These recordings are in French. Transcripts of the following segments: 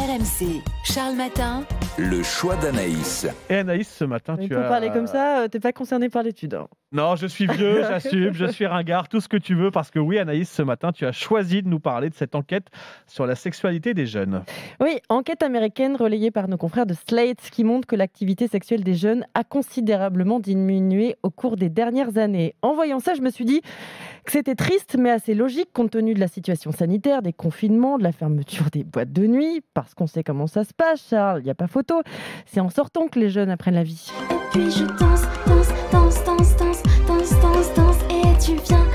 RMC, Charles Matin. Le choix d'Anaïs. Et Anaïs, ce matin, Mais tu pour as... parler comme ça, t'es pas concerné par l'étude. Hein. Non, je suis vieux, j'assume, je suis ringard, tout ce que tu veux, parce que oui, Anaïs, ce matin, tu as choisi de nous parler de cette enquête sur la sexualité des jeunes. Oui, enquête américaine relayée par nos confrères de Slate qui montre que l'activité sexuelle des jeunes a considérablement diminué au cours des dernières années. En voyant ça, je me suis dit que c'était triste, mais assez logique compte tenu de la situation sanitaire, des confinements, de la fermeture des boîtes de nuit, parce qu'on sait comment ça se passe, Charles, il n'y a pas photo. C'est en sortant que les jeunes apprennent la vie. Et puis je danse, et tu viens,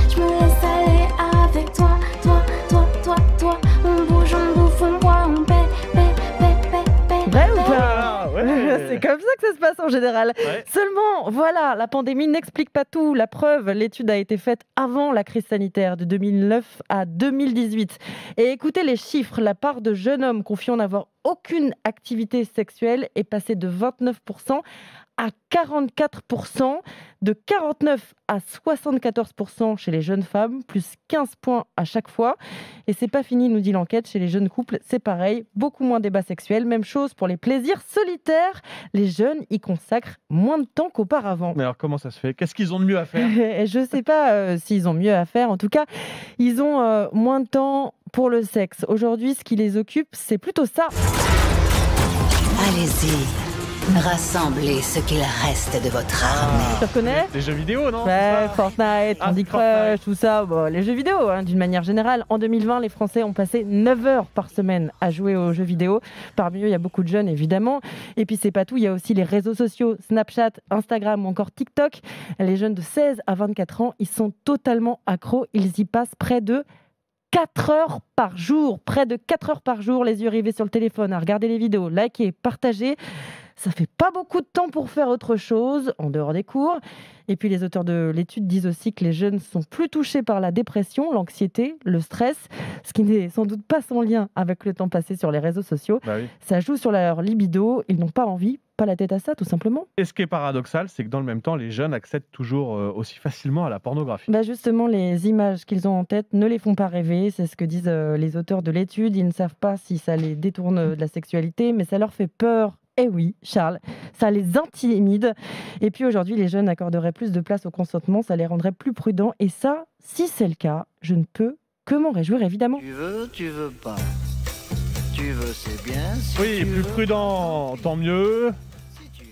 je me laisse aller avec toi, on bouge, on bouffe, on boit, on paie. Vrai ou pas ? Ouais. C'est comme ça que ça se passe en général. Ouais. Seulement, voilà, la pandémie n'explique pas tout. La preuve, l'étude a été faite avant la crise sanitaire de 2009 à 2018. Et écoutez les chiffres, la part de jeunes hommes confiant n'avoir aucune activité sexuelle est passée de 29% à 44%, de 49 à 74% chez les jeunes femmes, plus 15 points à chaque fois. Et c'est pas fini, nous dit l'enquête, chez les jeunes couples, c'est pareil, beaucoup moins débats sexuels, même chose pour les plaisirs solitaires. Les jeunes y consacrent moins de temps qu'auparavant. Mais alors, comment ça se fait ? Qu'est-ce qu'ils ont de mieux à faire ? Et je sais pas s'ils ont mieux à faire, en tout cas, ils ont moins de temps pour le sexe. Aujourd'hui, ce qui les occupe, c'est plutôt ça. Allez-y, rassemblez ce qu'il reste de votre armée. Tu reconnais ? Les jeux vidéo, non ? Ouais, C'est ça Fortnite, Ah, Candy Crush, Fortnite. tout ça. Bon, les jeux vidéo, d'une manière générale. En 2020, les Français ont passé 9 heures par semaine à jouer aux jeux vidéo. Parmi eux, il y a beaucoup de jeunes, évidemment. Et puis, c'est pas tout. Il y a aussi les réseaux sociaux, Snapchat, Instagram ou encore TikTok. Les jeunes de 16 à 24 ans, ils sont totalement accros. Ils y passent près de 4 heures par jour. Près de 4 heures par jour, les yeux rivés sur le téléphone, à regarder les vidéos, liker, partager. Ça fait pas beaucoup de temps pour faire autre chose, en dehors des cours. Et puis les auteurs de l'étude disent aussi que les jeunes sont plus touchés par la dépression, l'anxiété, le stress, ce qui n'est sans doute pas sans lien avec le temps passé sur les réseaux sociaux. Bah oui. Ça joue sur leur libido, ils n'ont pas envie, pas la tête à ça tout simplement. Et ce qui est paradoxal, c'est que dans le même temps, les jeunes accèdent toujours aussi facilement à la pornographie. Bah justement, les images qu'ils ont en tête ne les font pas rêver, c'est ce que disent les auteurs de l'étude. Ils ne savent pas si ça les détourne de la sexualité, mais ça leur fait peur. Eh oui, Charles, ça les intimide. Et puis aujourd'hui, les jeunes accorderaient plus de place au consentement, ça les rendrait plus prudents. Et ça, si c'est le cas, je ne peux que m'en réjouir, évidemment. Tu veux pas. Tu veux, c'est bien. Si Oui, tu plus veux, prudent, tant mieux.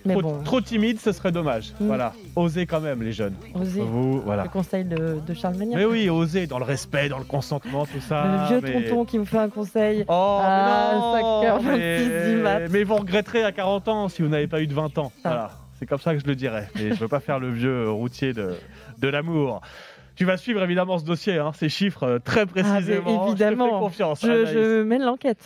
Mais Trop, bon, trop timide, ce serait dommage. Voilà, osez quand même, les jeunes. osez. Vous, voilà. Le conseil de Charles Magnac. Mais oui, osez, dans le respect, dans le consentement, tout ça. Le vieux mais- tonton qui vous fait un conseil. Oh, Ah, mais non, 5h26 du mat. mais vous regretterez à 40 ans si vous n'avez pas eu de 20 ans. Ah. Voilà, c'est comme ça que je le dirais. Et je ne veux pas faire le vieux routier de l'amour. Tu vas suivre évidemment ce dossier, ces chiffres très précisément. évidemment. Je te fais confiance. Je Anaïs. mène l'enquête.